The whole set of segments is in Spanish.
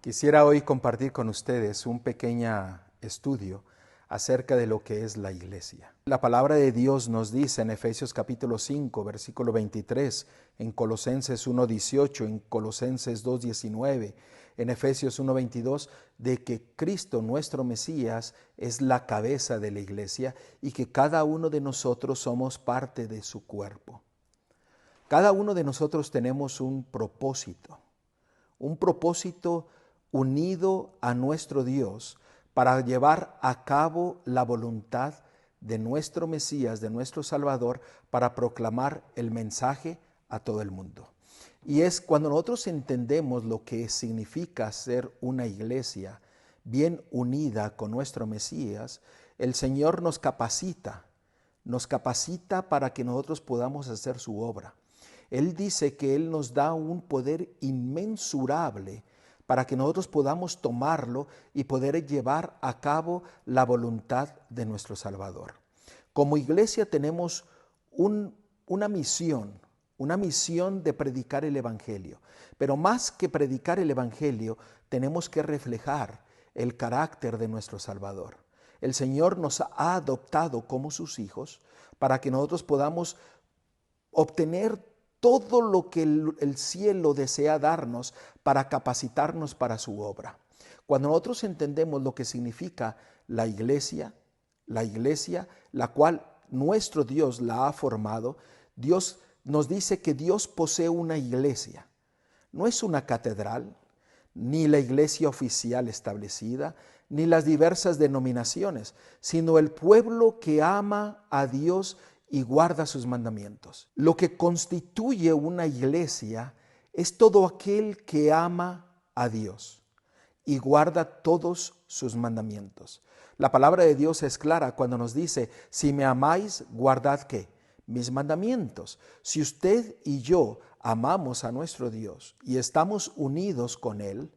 Quisiera hoy compartir con ustedes un pequeño estudio acerca de lo que es la iglesia. La palabra de Dios nos dice en Efesios capítulo 5, versículo 23, en Colosenses 1:18, en Colosenses 2:19, en Efesios 1:22, de que Cristo, nuestro Mesías, es la cabeza de la iglesia y que cada uno de nosotros somos parte de su cuerpo. Cada uno de nosotros tenemos un propósito unido a nuestro Dios para llevar a cabo la voluntad de nuestro Mesías, de nuestro Salvador, para proclamar el mensaje a todo el mundo. Y es cuando nosotros entendemos lo que significa ser una iglesia bien unida con nuestro Mesías, el Señor nos capacita para que nosotros podamos hacer su obra. Él dice que Él nos da un poder inmensurable para que nosotros podamos tomarlo y poder llevar a cabo la voluntad de nuestro Salvador. Como iglesia tenemos una misión de predicar el Evangelio. Pero más que predicar el Evangelio, tenemos que reflejar el carácter de nuestro Salvador. El Señor nos ha adoptado como sus hijos para que nosotros podamos obtener todo lo que el cielo desea darnos para capacitarnos para su obra. Cuando nosotros entendemos lo que significa la iglesia, la cual nuestro Dios la ha formado, Dios nos dice que Dios posee una iglesia. No es una catedral, ni la iglesia oficial establecida, ni las diversas denominaciones, sino el pueblo que ama a Dios y guarda sus mandamientos. Lo que constituye una iglesia es todo aquel que ama a Dios y guarda todos sus mandamientos. La palabra de Dios es clara cuando nos dice: si me amáis, guardad ¿qué? Mis mandamientos. Si usted y yo amamos a nuestro Dios y estamos unidos con Él,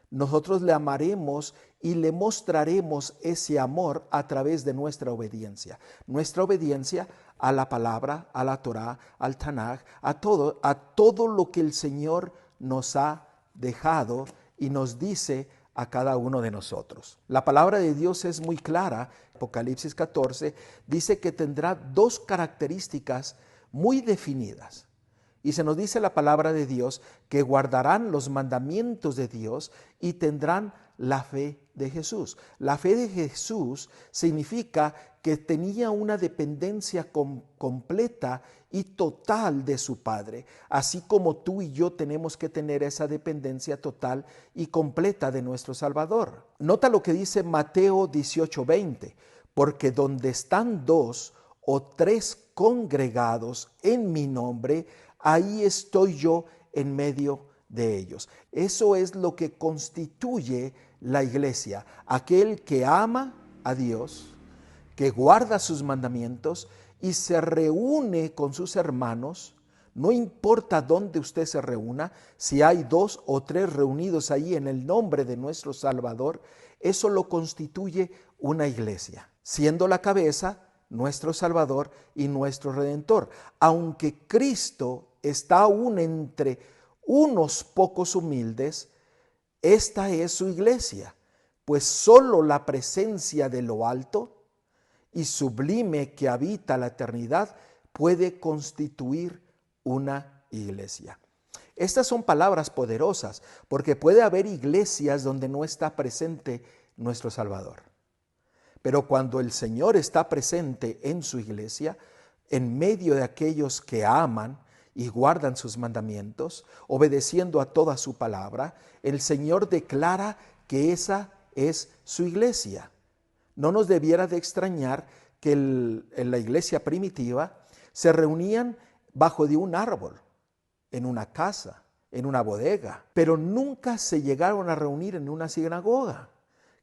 nosotros le amaremos y le mostraremos ese amor a través de nuestra obediencia. Nuestra obediencia a la palabra, a la Torá, al Tanaj, a todo lo que el Señor nos ha dejado y nos dice a cada uno de nosotros. La palabra de Dios es muy clara. Apocalipsis 14 dice que tendrá dos características muy definidas. Y se nos dice la palabra de Dios que guardarán los mandamientos de Dios y tendrán la fe de Jesús. La fe de Jesús significa que tenía una dependencia completa y total de su Padre, así como tú y yo tenemos que tener esa dependencia total y completa de nuestro Salvador. Nota lo que dice Mateo 18:20, porque donde están dos o tres congregados en mi nombre, ahí estoy yo en medio de ellos. Eso es lo que constituye la iglesia, aquel que ama a Dios, que guarda sus mandamientos y se reúne con sus hermanos. No importa dónde usted se reúna, si hay dos o tres reunidos ahí en el nombre de nuestro Salvador, eso lo constituye una iglesia, siendo la cabeza nuestro Salvador y nuestro Redentor. Aunque Cristo está aún entre unos pocos humildes, esta es su iglesia, pues solo la presencia de lo alto y sublime que habita la eternidad puede constituir una iglesia. Estas son palabras poderosas, porque puede haber iglesias donde no está presente nuestro Salvador. Pero cuando el Señor está presente en su iglesia, en medio de aquellos que aman y guardan sus mandamientos, obedeciendo a toda su palabra, el Señor declara que esa es su iglesia. No nos debiera de extrañar que en la iglesia primitiva se reunían bajo de un árbol, en una casa, en una bodega, pero nunca se llegaron a reunir en una sinagoga.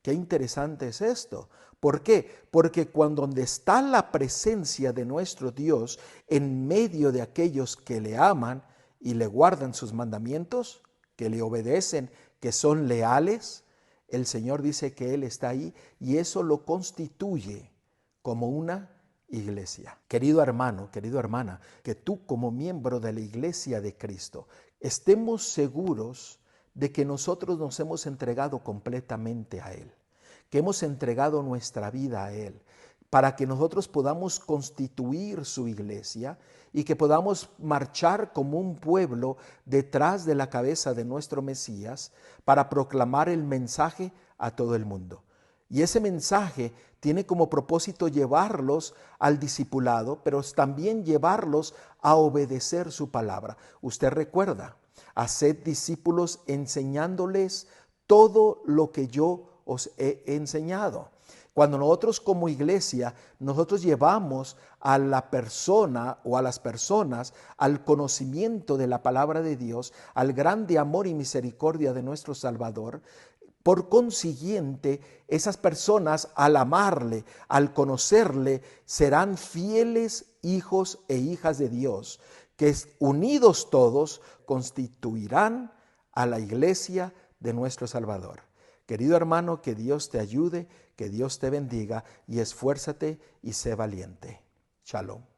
Qué interesante es esto. ¿Por qué? Porque donde está la presencia de nuestro Dios en medio de aquellos que le aman y le guardan sus mandamientos, que le obedecen, que son leales, el Señor dice que Él está ahí y eso lo constituye como una iglesia. Querido hermano, querida hermana, que tú como miembro de la iglesia de Cristo estemos seguros de que nosotros nos hemos entregado completamente a Él, que hemos entregado nuestra vida a Él, para que nosotros podamos constituir su iglesia y que podamos marchar como un pueblo detrás de la cabeza de nuestro Mesías para proclamar el mensaje a todo el mundo. Y ese mensaje tiene como propósito llevarlos al discipulado, pero también llevarlos a obedecer su palabra. Usted recuerda, haced discípulos enseñándoles todo lo que yo os he enseñado. Cuando nosotros como iglesia, nosotros llevamos a la persona o a las personas al conocimiento de la palabra de Dios, al grande amor y misericordia de nuestro Salvador, por consiguiente, esas personas al amarle, al conocerle, serán fieles hijos e hijas de Dios, que unidos todos constituirán a la iglesia de nuestro Salvador. Querido hermano, que Dios te ayude, que Dios te bendiga y esfuérzate y sé valiente. Shalom.